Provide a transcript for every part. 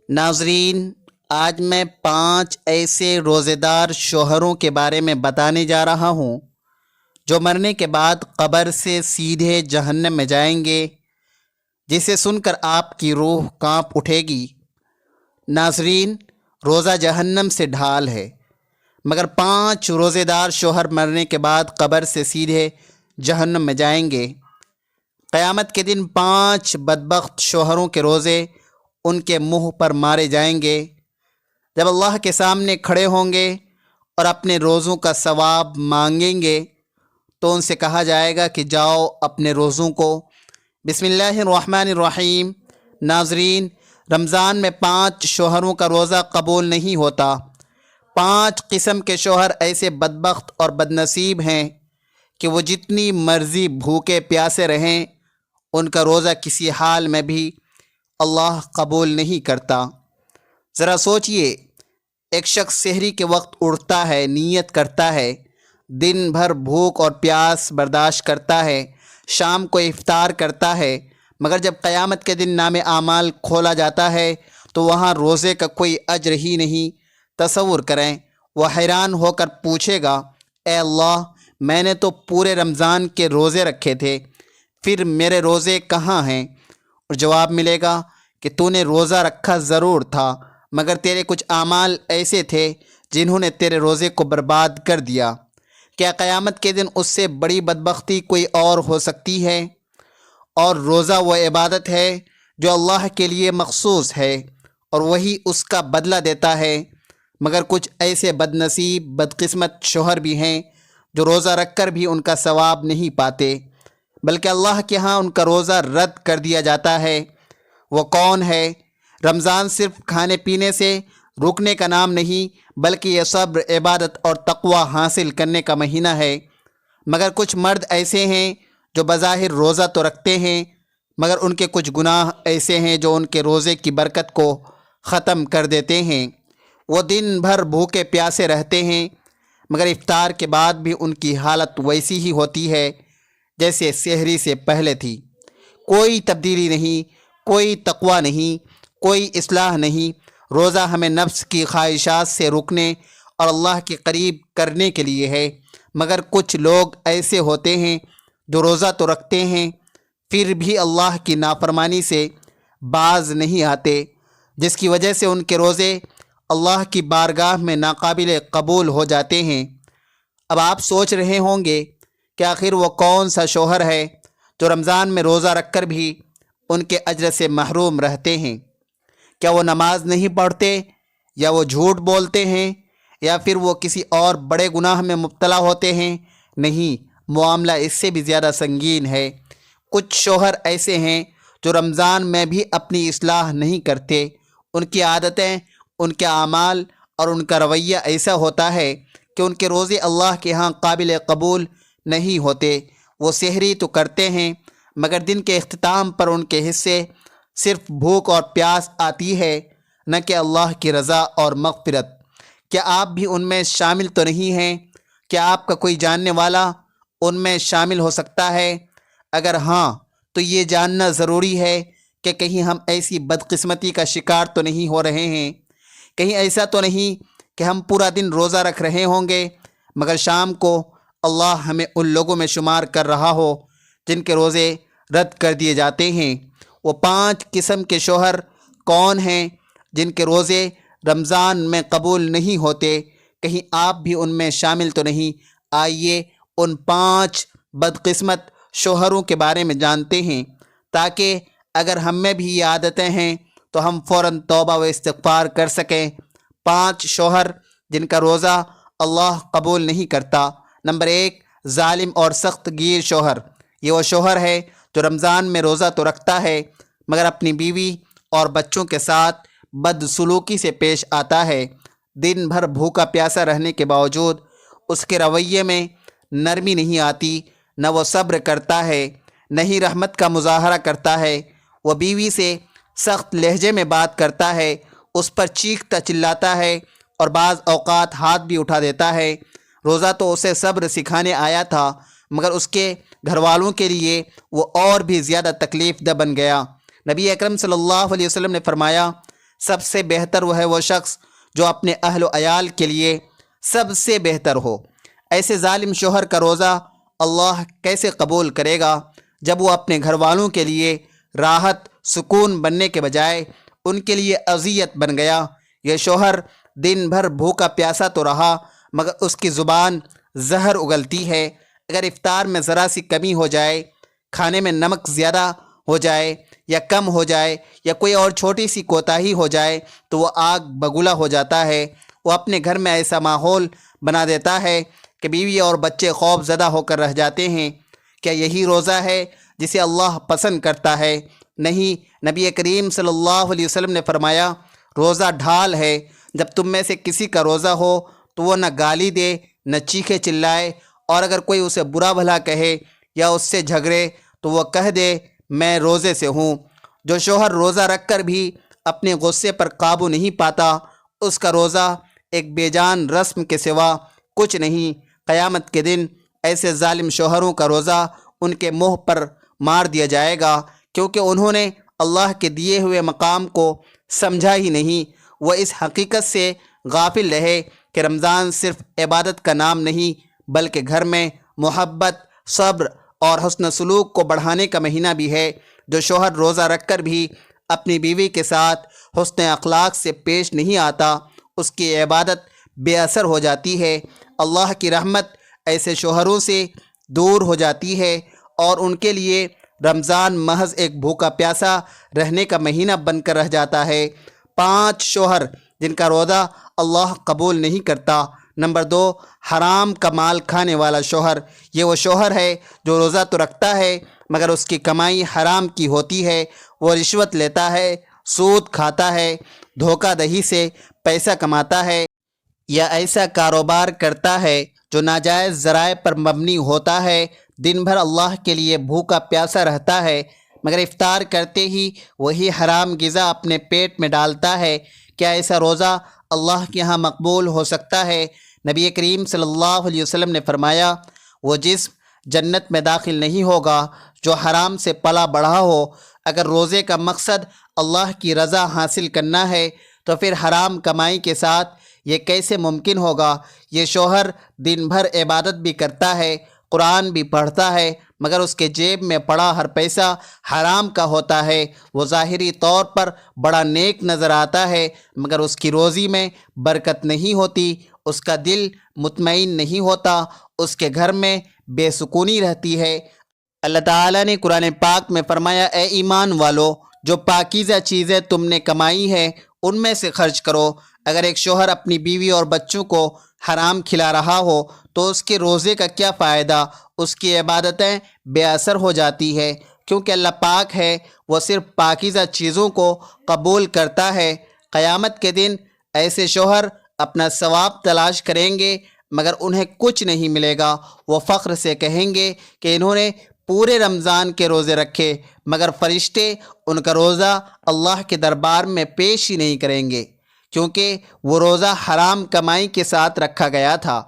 ناظرین، آج میں 5 ایسے روزے دار شوہروں کے بارے میں بتانے جا رہا ہوں جو مرنے کے بعد قبر سے سیدھے جہنم میں جائیں گے، جسے سن کر آپ کی روح کانپ اٹھے گی۔ ناظرین، روزہ جہنم سے ڈھال ہے، مگر 5 روزے دار شوہر مرنے کے بعد قبر سے سیدھے جہنم میں جائیں گے۔ قیامت کے دن 5 بدبخت شوہروں کے روزے ان کے منہ پر مارے جائیں گے۔ جب اللہ کے سامنے کھڑے ہوں گے اور اپنے روزوں کا ثواب مانگیں گے تو ان سے کہا جائے گا کہ جاؤ اپنے روزوں کو۔ بسم اللہ الرحمن الرحیم۔ ناظرین، رمضان میں 5 شوہروں کا روزہ قبول نہیں ہوتا۔ 5 قسم کے شوہر ایسے بدبخت اور بدنصیب ہیں کہ وہ جتنی مرضی بھوکے پیاسے رہیں، ان کا روزہ کسی حال میں بھی اللہ قبول نہیں کرتا۔ ذرا سوچئے، ایک شخص سحری کے وقت اٹھتا ہے، نیت کرتا ہے، دن بھر بھوک اور پیاس برداشت کرتا ہے، شام کو افطار کرتا ہے، مگر جب قیامت کے دن نام اعمال کھولا جاتا ہے تو وہاں روزے کا کوئی اجر ہی نہیں۔ تصور کریں، وہ حیران ہو کر پوچھے گا، اے اللہ، میں نے تو پورے رمضان کے روزے رکھے تھے، پھر میرے روزے کہاں ہیں؟ اور جواب ملے گا کہ تو نے روزہ رکھا ضرور تھا، مگر تیرے کچھ اعمال ایسے تھے جنہوں نے تیرے روزے کو برباد کر دیا۔ کیا قیامت کے دن اس سے بڑی بدبختی کوئی اور ہو سکتی ہے؟ اور روزہ وہ عبادت ہے جو اللہ کے لیے مخصوص ہے اور وہی اس کا بدلہ دیتا ہے، مگر کچھ ایسے بدنصیب بدقسمت شوہر بھی ہیں جو روزہ رکھ کر بھی ان کا ثواب نہیں پاتے، بلکہ اللہ کے ہاں ان کا روزہ رد کر دیا جاتا ہے۔ وہ کون ہے؟ رمضان صرف کھانے پینے سے رکنے کا نام نہیں، بلکہ یہ صبر، عبادت اور تقوی حاصل کرنے کا مہینہ ہے۔ مگر کچھ مرد ایسے ہیں جو بظاہر روزہ تو رکھتے ہیں، مگر ان کے کچھ گناہ ایسے ہیں جو ان کے روزے کی برکت کو ختم کر دیتے ہیں۔ وہ دن بھر بھوکے پیاسے رہتے ہیں، مگر افطار کے بعد بھی ان کی حالت ویسی ہی ہوتی ہے جیسے سحری سے پہلے تھی۔ کوئی تبدیلی نہیں، کوئی تقوی نہیں، کوئی اصلاح نہیں۔ روزہ ہمیں نفس کی خواہشات سے رکنے اور اللہ کے قریب کرنے کے لیے ہے، مگر کچھ لوگ ایسے ہوتے ہیں جو روزہ تو رکھتے ہیں پھر بھی اللہ کی نافرمانی سے باز نہیں آتے، جس کی وجہ سے ان کے روزے اللہ کی بارگاہ میں ناقابل قبول ہو جاتے ہیں۔ اب آپ سوچ رہے ہوں گے کہ آخر وہ کون سا شوہر ہے جو رمضان میں روزہ رکھ کر بھی ان کے اجر سے محروم رہتے ہیں؟ کیا وہ نماز نہیں پڑھتے، یا وہ جھوٹ بولتے ہیں، یا پھر وہ کسی اور بڑے گناہ میں مبتلا ہوتے ہیں؟ نہیں، معاملہ اس سے بھی زیادہ سنگین ہے۔ کچھ شوہر ایسے ہیں جو رمضان میں بھی اپنی اصلاح نہیں کرتے۔ ان کی عادتیں، ان کے اعمال اور ان کا رویہ ایسا ہوتا ہے کہ ان کے روزے اللہ کے ہاں قابل قبول نہیں ہوتے۔ وہ سحری تو کرتے ہیں، مگر دن کے اختتام پر ان کے حصے صرف بھوک اور پیاس آتی ہے، نہ کہ اللہ کی رضا اور مغفرت۔ کیا آپ بھی ان میں شامل تو نہیں ہیں؟ کیا آپ کا کوئی جاننے والا ان میں شامل ہو سکتا ہے؟ اگر ہاں، تو یہ جاننا ضروری ہے کہ کہیں ہم ایسی بدقسمتی کا شکار تو نہیں ہو رہے ہیں، کہیں ایسا تو نہیں کہ ہم پورا دن روزہ رکھ رہے ہوں گے مگر شام کو اللہ ہمیں ان لوگوں میں شمار کر رہا ہو جن کے روزے رد کر دیے جاتے ہیں۔ وہ 5 قسم کے شوہر کون ہیں جن کے روزے رمضان میں قبول نہیں ہوتے؟ کہیں آپ بھی ان میں شامل تو نہیں؟ آئیے ان 5 بدقسمت شوہروں کے بارے میں جانتے ہیں، تاکہ اگر ہم میں بھی یہ عادتیں ہیں تو ہم فوراً توبہ و استغفار کر سکیں۔ 5 شوہر جن کا روزہ اللہ قبول نہیں کرتا۔ نمبر 1، ظالم اور سخت گیر شوہر۔ یہ وہ شوہر ہے جو رمضان میں روزہ تو رکھتا ہے مگر اپنی بیوی اور بچوں کے ساتھ بدسلوکی سے پیش آتا ہے۔ دن بھر بھوکا پیاسا رہنے کے باوجود اس کے رویے میں نرمی نہیں آتی، نہ وہ صبر کرتا ہے، نہ ہی رحمت کا مظاہرہ کرتا ہے۔ وہ بیوی سے سخت لہجے میں بات کرتا ہے، اس پر چیختا چلاتا ہے اور بعض اوقات ہاتھ بھی اٹھا دیتا ہے۔ روزہ تو اسے صبر سکھانے آیا تھا، مگر اس کے گھر والوں کے لیے وہ اور بھی زیادہ تکلیف دہ بن گیا۔ نبی اکرم صلی اللہ علیہ وسلم نے فرمایا، سب سے بہتر وہ ہے وہ شخص جو اپنے اہل و عیال کے لیے سب سے بہتر ہو۔ ایسے ظالم شوہر کا روزہ اللہ کیسے قبول کرے گا جب وہ اپنے گھر والوں کے لیے راحت سکون بننے کے بجائے ان کے لیے اذیت بن گیا۔ یہ شوہر دن بھر بھوکا پیاسا تو رہا مگر اس کی زبان زہر اگلتی ہے۔ اگر افطار میں ذرا سی کمی ہو جائے، کھانے میں نمک زیادہ ہو جائے یا کم ہو جائے یا کوئی اور چھوٹی سی کوتاہی ہو جائے تو وہ آگ بگولا ہو جاتا ہے۔ وہ اپنے گھر میں ایسا ماحول بنا دیتا ہے کہ بیوی اور بچے خوف زدہ ہو کر رہ جاتے ہیں۔ کیا یہی روزہ ہے جسے اللہ پسند کرتا ہے؟ نہیں، نبی کریم صلی اللہ علیہ وسلم نے فرمایا، روزہ ڈھال ہے۔ جب تم میں سے کسی کا روزہ ہو تو وہ نہ گالی دے نہ چیخے چلائے، اور اگر کوئی اسے برا بھلا کہے یا اس سے جھگڑے تو وہ کہہ دے میں روزے سے ہوں۔ جو شوہر روزہ رکھ کر بھی اپنے غصے پر قابو نہیں پاتا، اس کا روزہ ایک بے جان رسم کے سوا کچھ نہیں۔ قیامت کے دن ایسے ظالم شوہروں کا روزہ ان کے منہ پر مار دیا جائے گا، کیونکہ انہوں نے اللہ کے دیے ہوئے مقام کو سمجھا ہی نہیں۔ وہ اس حقیقت سے غافل رہے کہ رمضان صرف عبادت کا نام نہیں بلکہ گھر میں محبت، صبر اور حسن سلوک کو بڑھانے کا مہینہ بھی ہے۔ جو شوہر روزہ رکھ کر بھی اپنی بیوی کے ساتھ حسن اخلاق سے پیش نہیں آتا، اس کی عبادت بے اثر ہو جاتی ہے۔ اللہ کی رحمت ایسے شوہروں سے دور ہو جاتی ہے اور ان کے لیے رمضان محض ایک بھوکا پیاسا رہنے کا مہینہ بن کر رہ جاتا ہے۔ 5 شوہر جن کا روزہ اللہ قبول نہیں کرتا۔ نمبر 2، حرام کا مال کھانے والا شوہر۔ یہ وہ شوہر ہے جو روزہ تو رکھتا ہے مگر اس کی کمائی حرام کی ہوتی ہے۔ وہ رشوت لیتا ہے، سود کھاتا ہے، دھوکہ دہی سے پیسہ کماتا ہے یا ایسا کاروبار کرتا ہے جو ناجائز ذرائع پر مبنی ہوتا ہے۔ دن بھر اللہ کے لیے بھوکا پیاسا رہتا ہے مگر افطار کرتے ہی وہی حرام غذا اپنے پیٹ میں ڈالتا ہے۔ کیا ایسا روزہ اللہ کے ہاں مقبول ہو سکتا ہے؟ نبی کریم صلی اللہ علیہ وسلم نے فرمایا، وہ جسم جنت میں داخل نہیں ہوگا جو حرام سے پلا بڑھا ہو۔ اگر روزے کا مقصد اللہ کی رضا حاصل کرنا ہے تو پھر حرام کمائی کے ساتھ یہ کیسے ممکن ہوگا؟ یہ شوہر دن بھر عبادت بھی کرتا ہے، قرآن بھی پڑھتا ہے مگر اس کے جیب میں پڑا ہر پیسہ حرام کا ہوتا ہے۔ وہ ظاہری طور پر بڑا نیک نظر آتا ہے مگر اس کی روزی میں برکت نہیں ہوتی، اس کا دل مطمئن نہیں ہوتا، اس کے گھر میں بے سکونی رہتی ہے۔ اللہ تعالیٰ نے قرآن پاک میں فرمایا، اے ایمان والو، جو پاکیزہ چیزیں تم نے کمائی ہیں ان میں سے خرچ کرو۔ اگر ایک شوہر اپنی بیوی اور بچوں کو حرام کھلا رہا ہو تو اس کے روزے کا کیا فائدہ؟ اس کی عبادتیں بے اثر ہو جاتی ہے، کیونکہ اللہ پاک ہے، وہ صرف پاکیزہ چیزوں کو قبول کرتا ہے۔ قیامت کے دن ایسے شوہر اپنا ثواب تلاش کریں گے مگر انہیں کچھ نہیں ملے گا۔ وہ فخر سے کہیں گے کہ انہوں نے پورے رمضان کے روزے رکھے مگر فرشتے ان کا روزہ اللہ کے دربار میں پیش ہی نہیں کریں گے، کیونکہ وہ روزہ حرام کمائی کے ساتھ رکھا گیا تھا۔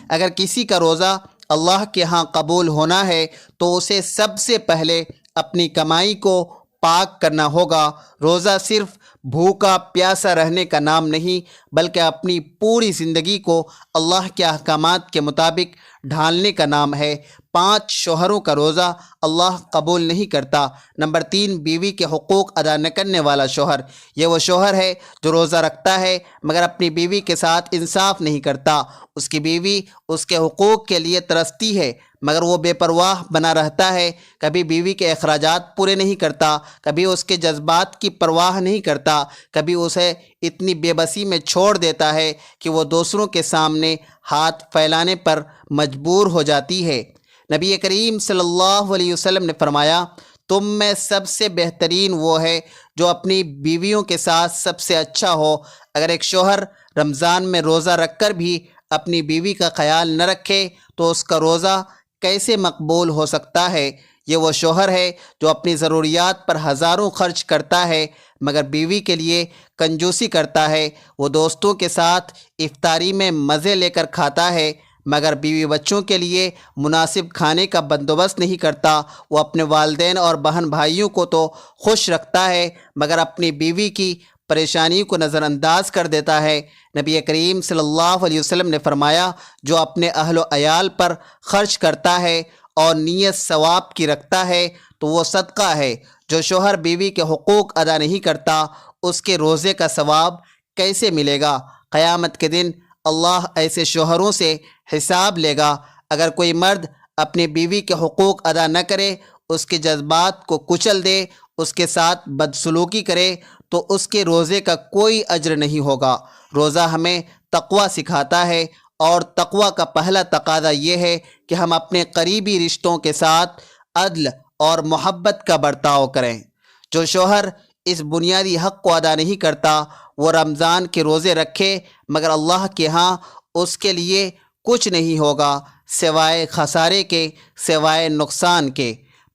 اگر کسی کا روزہ اللہ کے ہاں قبول ہونا ہے تو اسے سب سے پہلے اپنی کمائی کو پاک کرنا ہوگا۔ روزہ صرف بھوکا پیاسا رہنے کا نام نہیں بلکہ اپنی پوری زندگی کو اللہ کے احکامات کے مطابق ڈھالنے کا نام ہے۔ 5 شوہروں کا روزہ اللہ قبول نہیں کرتا۔ نمبر 3، بیوی کے حقوق ادا نہ کرنے والا شوہر۔ یہ وہ شوہر ہے جو روزہ رکھتا ہے مگر اپنی بیوی کے ساتھ انصاف نہیں کرتا۔ اس کی بیوی اس کے حقوق کے لیے ترستی ہے مگر وہ بے پرواہ بنا رہتا ہے، کبھی بیوی کے اخراجات پورے نہیں کرتا، کبھی اس کے جذبات کی پرواہ نہیں کرتا، کبھی اسے اتنی بے بسی میں چھوڑ دیتا ہے کہ وہ دوسروں کے سامنے ہاتھ پھیلانے پر مجبور ہو جاتی ہے۔ نبی کریم صلی اللہ علیہ وسلم نے فرمایا، تم میں سب سے بہترین وہ ہے جو اپنی بیویوں کے ساتھ سب سے اچھا ہو۔ اگر ایک شوہر رمضان میں روزہ رکھ کر بھی اپنی بیوی کا خیال نہ رکھے تو اس کا روزہ کیسے مقبول ہو سکتا ہے؟ یہ وہ شوہر ہے جو اپنی ضروریات پر ہزاروں خرچ کرتا ہے مگر بیوی کے لیے کنجوسی کرتا ہے۔ وہ دوستوں کے ساتھ افطاری میں مزے لے کر کھاتا ہے مگر بیوی بچوں کے لیے مناسب کھانے کا بندوبست نہیں کرتا۔ وہ اپنے والدین اور بہن بھائیوں کو تو خوش رکھتا ہے مگر اپنی بیوی کی پریشانی کو نظر انداز کر دیتا ہے۔ نبی کریم صلی اللہ علیہ وسلم نے فرمایا، جو اپنے اہل و عیال پر خرچ کرتا ہے اور نیت ثواب کی رکھتا ہے تو وہ صدقہ ہے۔ جو شوہر بیوی کے حقوق ادا نہیں کرتا، اس کے روزے کا ثواب کیسے ملے گا؟ قیامت کے دن اللہ ایسے شوہروں سے حساب لے گا۔ اگر کوئی مرد اپنی بیوی کے حقوق ادا نہ کرے، اس کے جذبات کو کچل دے، اس کے ساتھ بدسلوکی کرے تو اس کے روزے کا کوئی اجر نہیں ہوگا۔ روزہ ہمیں تقوی سکھاتا ہے، اور تقوی کا پہلا تقاضا یہ ہے کہ ہم اپنے قریبی رشتوں کے ساتھ عدل اور محبت کا برتاؤ کریں۔ جو شوہر اس بنیادی حق کو ادا نہیں کرتا، وہ رمضان کے روزے رکھے مگر اللہ کے ہاں اس کے لیے کچھ نہیں ہوگا سوائے خسارے کے، سوائے نقصان کے۔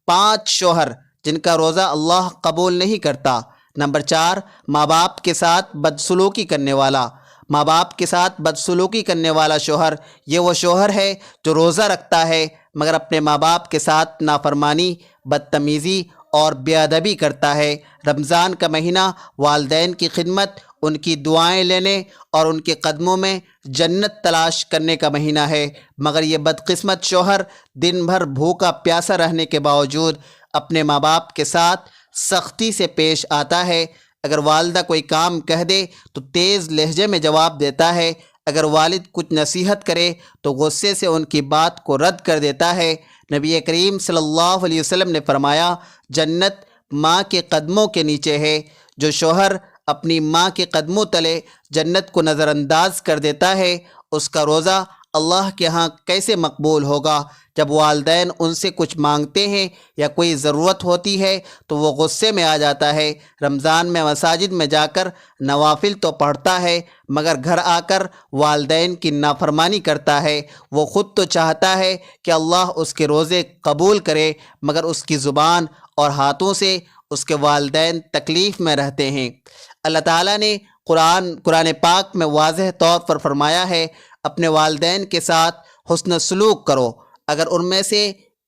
5 شوہر جن کا روزہ اللہ قبول نہیں کرتا۔ نمبر 4، ماں باپ کے ساتھ بدسلوکی کرنے والا۔ ماں باپ کے ساتھ بدسلوکی کرنے والا شوہر یہ وہ شوہر ہے جو روزہ رکھتا ہے مگر اپنے ماں باپ کے ساتھ نافرمانی، بدتمیزی اور بے ادبی کرتا ہے۔ رمضان کا مہینہ والدین کی خدمت، ان کی دعائیں لینے اور ان کے قدموں میں جنت تلاش کرنے کا مہینہ ہے، مگر یہ بدقسمت شوہر دن بھر بھوکا پیاسا رہنے کے باوجود اپنے ماں باپ کے ساتھ سختی سے پیش آتا ہے۔ اگر والدہ کوئی کام کہہ دے تو تیز لہجے میں جواب دیتا ہے، اگر والد کچھ نصیحت کرے تو غصے سے ان کی بات کو رد کر دیتا ہے۔ نبی کریم صلی اللہ علیہ وسلم نے فرمایا، جنت ماں کے قدموں کے نیچے ہے۔ جو شوہر اپنی ماں کے قدموں تلے جنت کو نظر انداز کر دیتا ہے، اس کا روزہ اللہ کے ہاں کیسے مقبول ہوگا؟ جب والدین ان سے کچھ مانگتے ہیں یا کوئی ضرورت ہوتی ہے تو وہ غصے میں آ جاتا ہے۔ رمضان میں مساجد میں جا کر نوافل تو پڑھتا ہے مگر گھر آ کر والدین کی نافرمانی کرتا ہے۔ وہ خود تو چاہتا ہے کہ اللہ اس کے روزے قبول کرے مگر اس کی زبان اور ہاتھوں سے اس کے والدین تکلیف میں رہتے ہیں۔ اللہ تعالیٰ نے قرآن پاک میں واضح طور پر فرمایا ہے، اپنے والدین کے ساتھ حسن سلوک کرو۔ اگر ان میں سے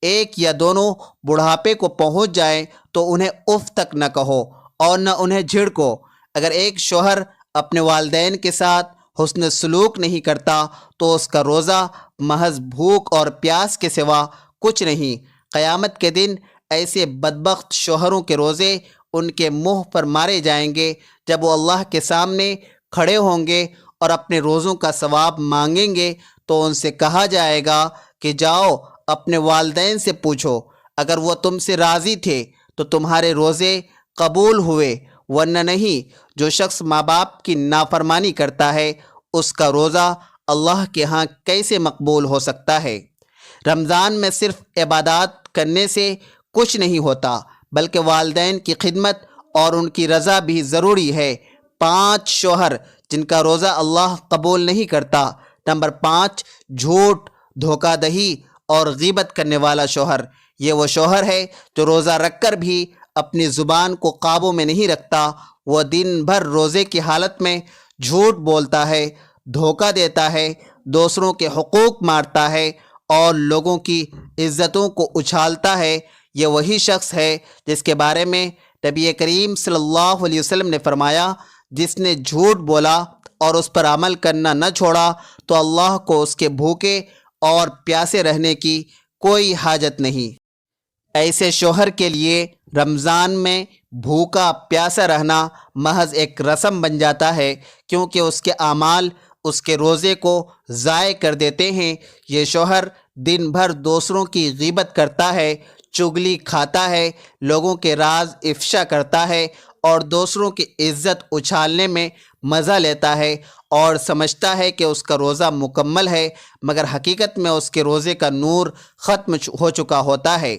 ایک یا دونوں بڑھاپے کو پہنچ جائیں تو انہیں اف تک نہ کہو اور نہ انہیں جھڑکو۔ اگر ایک شوہر اپنے والدین کے ساتھ حسن سلوک نہیں کرتا تو اس کا روزہ محض بھوک اور پیاس کے سوا کچھ نہیں۔ قیامت کے دن ایسے بدبخت شوہروں کے روزے ان کے منہ پر مارے جائیں گے۔ جب وہ اللہ کے سامنے کھڑے ہوں گے اور اپنے روزوں کا ثواب مانگیں گے تو ان سے کہا جائے گا کہ جاؤ اپنے والدین سے پوچھو، اگر وہ تم سے راضی تھے تو تمہارے روزے قبول ہوئے، ورنہ نہیں۔ جو شخص ماں باپ کی نافرمانی کرتا ہے اس کا روزہ اللہ کے ہاں کیسے مقبول ہو سکتا ہے؟ رمضان میں صرف عبادات کرنے سے کچھ نہیں ہوتا بلکہ والدین کی خدمت اور ان کی رضا بھی ضروری ہے۔ 5 شوہر جن کا روزہ اللہ قبول نہیں کرتا۔ نمبر 5، جھوٹ، دھوکہ دہی اور غیبت کرنے والا شوہر۔ یہ وہ شوہر ہے جو روزہ رکھ کر بھی اپنی زبان کو قابو میں نہیں رکھتا۔ وہ دن بھر روزے کی حالت میں جھوٹ بولتا ہے، دھوکہ دیتا ہے، دوسروں کے حقوق مارتا ہے اور لوگوں کی عزتوں کو اچھالتا ہے۔ یہ وہی شخص ہے جس کے بارے میں نبی کریم صلی اللہ علیہ وسلم نے فرمایا، جس نے جھوٹ بولا اور اس پر عمل کرنا نہ چھوڑا تو اللہ کو اس کے بھوکے اور پیاسے رہنے کی کوئی حاجت نہیں۔ ایسے شوہر کے لیے رمضان میں بھوکا پیاسا رہنا محض ایک رسم بن جاتا ہے، کیونکہ اس کے اعمال اس کے روزے کو ضائع کر دیتے ہیں۔ یہ شوہر دن بھر دوسروں کی غیبت کرتا ہے، چغلی کھاتا ہے، لوگوں کے راز افشا کرتا ہے اور دوسروں کی عزت اچھالنے میں مزہ لیتا ہے اور سمجھتا ہے کہ اس کا روزہ مکمل ہے، مگر حقیقت میں اس کے روزے کا نور ختم ہو چکا ہوتا ہے۔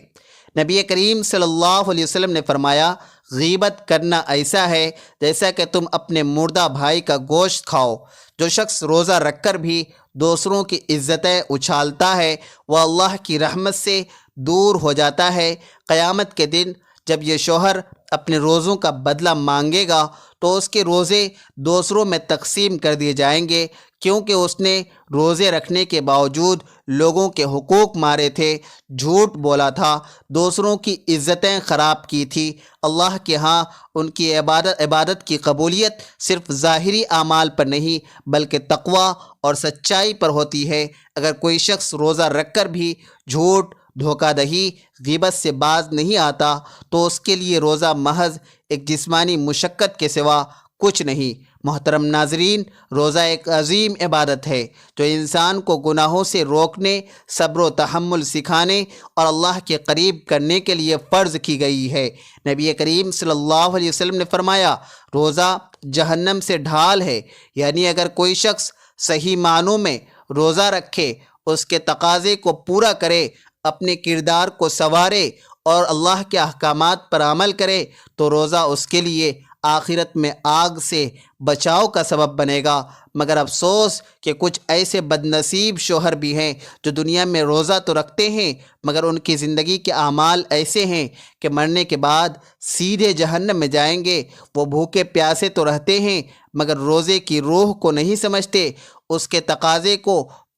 نبی کریم صلی اللہ علیہ وسلم نے فرمایا، غیبت کرنا ایسا ہے جیسا کہ تم اپنے مردہ بھائی کا گوشت کھاؤ۔ جو شخص روزہ رکھ کر بھی دوسروں کی عزتیں اچھالتا ہے وہ اللہ کی رحمت سے دور ہو جاتا ہے۔ قیامت کے دن جب یہ شوہر اپنے روزوں کا بدلہ مانگے گا تو اس کے روزے دوسروں میں تقسیم کر دیے جائیں گے، کیونکہ اس نے روزے رکھنے کے باوجود لوگوں کے حقوق مارے تھے، جھوٹ بولا تھا، دوسروں کی عزتیں خراب کی تھی۔ اللہ کے ہاں ان کی عبادت کی قبولیت صرف ظاہری اعمال پر نہیں بلکہ تقوی اور سچائی پر ہوتی ہے۔ اگر کوئی شخص روزہ رکھ کر بھی جھوٹ، دھوکہ دہی، غیبت سے باز نہیں آتا تو اس کے لیے روزہ محض ایک جسمانی مشقت کے سوا کچھ نہیں۔ محترم ناظرین، روزہ ایک عظیم عبادت ہے جو انسان کو گناہوں سے روکنے، صبر و تحمل سکھانے اور اللہ کے قریب کرنے کے لیے فرض کی گئی ہے۔ نبی کریم صلی اللہ علیہ وسلم نے فرمایا، روزہ جہنم سے ڈھال ہے، یعنی اگر کوئی شخص صحیح معنوں میں روزہ رکھے، اس کے تقاضے کو پورا کرے، اپنے کردار کو سنوارے اور اللہ کے احکامات پر عمل کرے تو روزہ اس کے لیے آخرت میں آگ سے بچاؤ کا سبب بنے گا۔ مگر افسوس کہ کچھ ایسے بد نصیب شوہر بھی ہیں جو دنیا میں روزہ تو رکھتے ہیں مگر ان کی زندگی کے اعمال ایسے ہیں کہ مرنے کے بعد سیدھے جہنم میں جائیں گے۔ وہ بھوکے پیاسے تو رہتے ہیں مگر روزے کی روح کو نہیں سمجھتے، اس کے تقاضے کو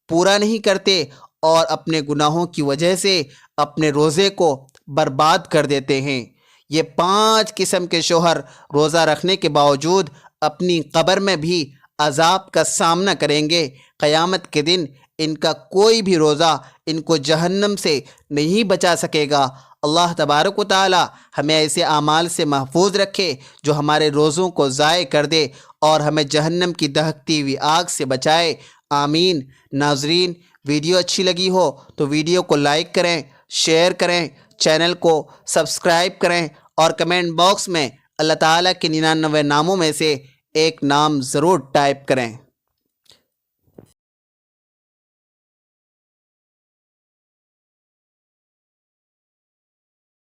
پورا نہیں کرتے اور اپنے گناہوں کی وجہ سے اپنے روزے کو برباد کر دیتے ہیں۔ یہ 5 قسم کے شوہر روزہ رکھنے کے باوجود اپنی قبر میں بھی عذاب کا سامنا کریں گے۔ قیامت کے دن ان کا کوئی بھی روزہ ان کو جہنم سے نہیں بچا سکے گا۔ اللہ تبارک و تعالی ہمیں ایسے اعمال سے محفوظ رکھے جو ہمارے روزوں کو ضائع کر دے اور ہمیں جہنم کی دہکتی ہوئی آگ سے بچائے، آمین۔ ناظرین، ویڈیو اچھی لگی ہو تو ویڈیو کو لائک کریں، شیئر کریں، چینل کو سبسکرائب کریں اور کمنٹ باکس میں اللہ تعالیٰ کے 99 ناموں میں سے ایک نام ضرور ٹائپ کریں۔